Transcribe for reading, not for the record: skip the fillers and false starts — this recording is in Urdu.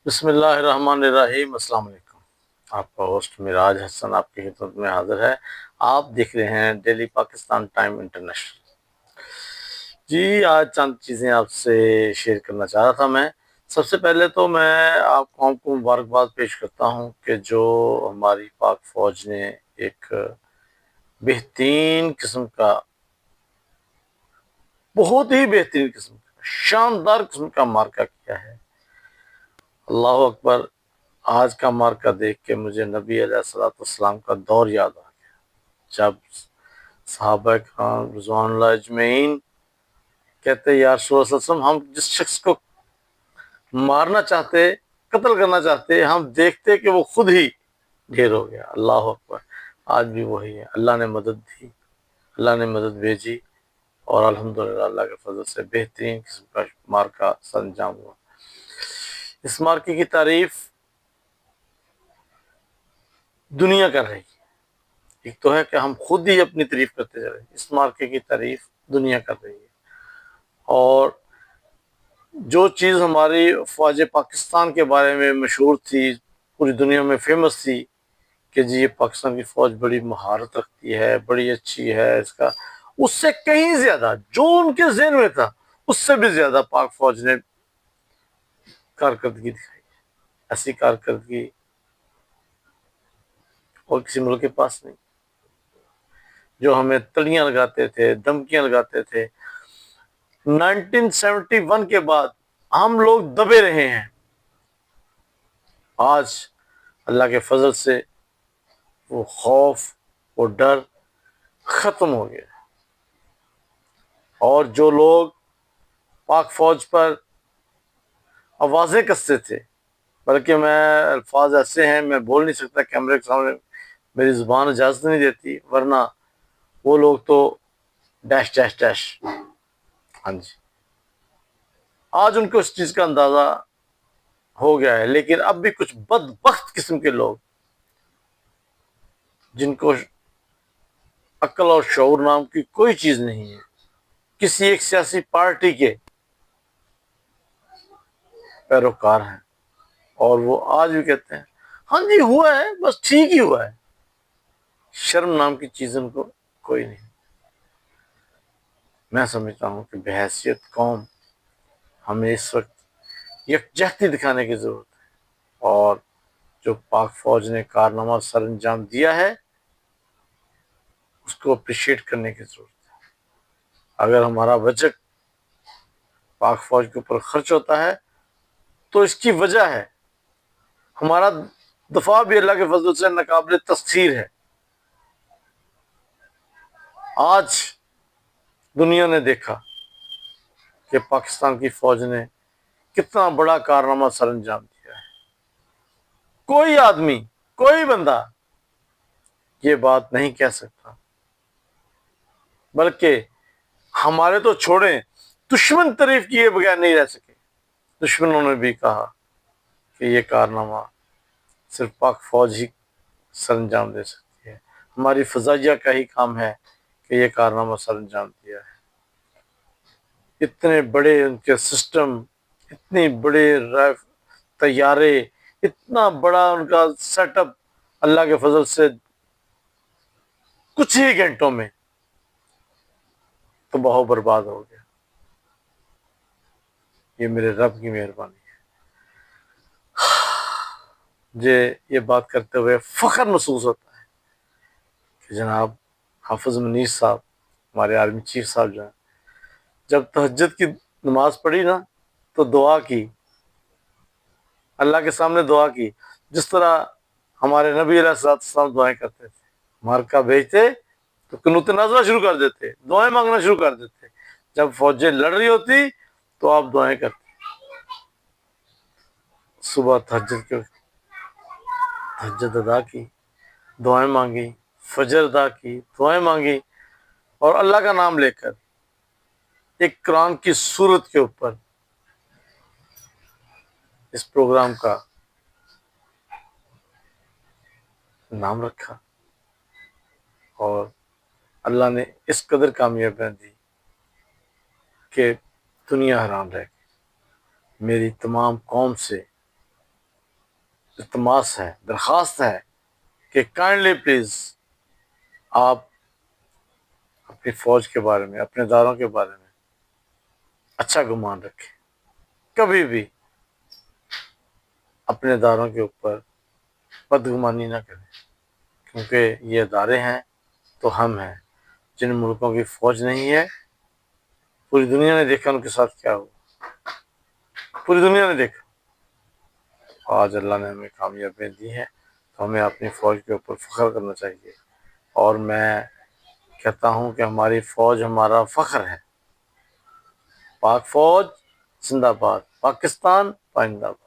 بسم اللہ الرحمن الرحیم۔ السلام علیکم۔ آپ کا ہوسٹ میراج حسن آپ کی خدمت میں حاضر ہے۔ آپ دیکھ رہے ہیں ڈیلی پاکستان ٹائم انٹرنیشنل۔ جی، آج چند چیزیں آپ سے شیئر کرنا چاہ رہا تھا میں۔ سب سے پہلے تو میں آپ کو مبارکباد پیش کرتا ہوں کہ جو ہماری پاک فوج نے ایک بہترین قسم کا، بہت ہی بہترین قسم کا، شاندار قسم کا مارکہ کیا ہے۔ اللہ اکبر۔ آج کا مارکہ دیکھ کے مجھے نبی علیہ السلام کا دور یاد آ گیا، جب صحابہ کرام رضوان اللہ اجمعین کہتے یا رسول اللہ صلی اللہ علیہ وسلم، ہم جس شخص کو مارنا چاہتے، قتل کرنا چاہتے، ہم دیکھتے کہ وہ خود ہی ڈھیر ہو گیا۔ اللہ اکبر۔ آج بھی وہی ہے، اللہ نے مدد دی، اللہ نے مدد بھیجی، اور الحمدللہ اللہ کے فضل سے بہترین قسم کا مارکہ سر انجام ہوا۔ اس مارکے کی تعریف دنیا کر رہی ہے۔ ایک تو ہے کہ ہم خود ہی اپنی تعریف کرتے جا رہے ہیں، اس مارکے کی تعریف دنیا کر رہی ہے۔ اور جو چیز ہماری فوج پاکستان کے بارے میں مشہور تھی، پوری دنیا میں فیمس تھی کہ جی یہ پاکستان کی فوج بڑی مہارت رکھتی ہے، بڑی اچھی ہے، اس سے کہیں زیادہ جو ان کے ذہن میں تھا، اس سے بھی زیادہ پاک فوج نے کارکردگی دکھائی ہے۔ ایسی کارکردگی اور کسی ملک کے پاس نہیں۔ جو ہمیں تڑیاں لگاتے تھے، دھمکیاں لگاتے تھے، 1971 کے بعد ہم لوگ دبے رہے ہیں۔ آج اللہ کے فضل سے وہ خوف، وہ ڈر ختم ہو گیا، اور جو لوگ پاک فوج پر آوازیں کستے تھے، بلکہ میں الفاظ ایسے ہیں میں بول نہیں سکتا، کیمرے کے سامنے میری زبان اجازت نہیں دیتی، ورنہ وہ لوگ تو ڈیش ڈیش ڈیش۔ ہاں جی، آج ان کو اس چیز کا اندازہ ہو گیا ہے، لیکن اب بھی کچھ بدبخت قسم کے لوگ، جن کو عقل اور شعور نام کی کوئی چیز نہیں ہے، کسی ایک سیاسی پارٹی کے پیروکار ہیں، اور وہ آج بھی کہتے ہیں ہاں جی ہوا ہے، بس ٹھیک ہی ہوا ہے۔ شرم نام کی چیز ان کو کوئی نہیں۔ میں سمجھتا ہوں کہ بحیثیت قوم ہمیں اس وقت یکجہتی دکھانے کی ضرورت ہے، اور جو پاک فوج نے کارنامہ سر انجام دیا ہے اس کو اپریشیٹ کرنے کی ضرورت ہے۔ اگر ہمارا بجٹ پاک فوج کے اوپر خرچ ہوتا ہے تو اس کی وجہ ہے ہمارا دفاع بھی اللہ کے فضل سے ناقابل تسخیر ہے۔ آج دنیا نے دیکھا کہ پاکستان کی فوج نے کتنا بڑا کارنامہ سر انجام دیا ہے۔ کوئی آدمی، کوئی بندہ یہ بات نہیں کہہ سکتا، بلکہ ہمارے تو چھوڑیں، دشمن تعریف کیے بغیر نہیں رہ سکے۔ دشمنوں نے بھی کہا کہ یہ کارنامہ صرف پاک فوج ہی سر انجام دے سکتی ہے، ہماری فضائیہ کا ہی کام ہے کہ یہ کارنامہ سر انجام دیا ہے۔ اتنے بڑے ان کے سسٹم، اتنے بڑے طیارے، اتنا بڑا ان کا سیٹ اپ، اللہ کے فضل سے کچھ ہی گھنٹوں میں تباہ و برباد ہو گیا۔ یہ میرے رب کی مہربانی ہے۔ مجھے یہ بات کرتے ہوئے فخر محسوس ہوتا ہے کہ جناب حافظ منیر صاحب، ہمارے آرمی چیف صاحب جو ہیں، جب تہجد کی نماز پڑھی نا تو دعا کی، اللہ کے سامنے دعا کی، جس طرح ہمارے نبی علیہ السلام دعائیں کرتے تھے۔ مارکہ بھیجتے تو قنوت نازلہ شروع کر دیتے، دعائیں مانگنا شروع کر دیتے۔ جب فوجیں لڑ رہی ہوتی تو آپ دعائیں کرتے۔ صبح تہجد ادا کی، دعائیں مانگی، فجر ادا کی، دعائیں مانگی، اور اللہ کا نام لے کر ایک قرآن کی سورت کے اوپر اس پروگرام کا نام رکھا، اور اللہ نے اس قدر کامیابیاں دی کہ دنیا حیران رہ گئی۔ میری تمام قوم سے التماس ہے، درخواست ہے کہ کائنڈلی پلیز آپ اپنی فوج کے بارے میں، اپنے اداروں کے بارے میں اچھا گمان رکھیں، کبھی بھی اپنے اداروں کے اوپر بدگمانی نہ کریں، کیونکہ یہ ادارے ہیں تو ہم ہیں۔ جن ملکوں کی فوج نہیں ہے، پوری دنیا نے دیکھا ان کے ساتھ کیا ہوا، پوری دنیا نے دیکھا۔ آج اللہ نے ہمیں کامیابیاں دی ہیں تو ہمیں اپنی فوج کے اوپر فخر کرنا چاہیے، اور میں کہتا ہوں کہ ہماری فوج ہمارا فخر ہے۔ پاک فوج زندہ باد، پاکستان پائندہ باد۔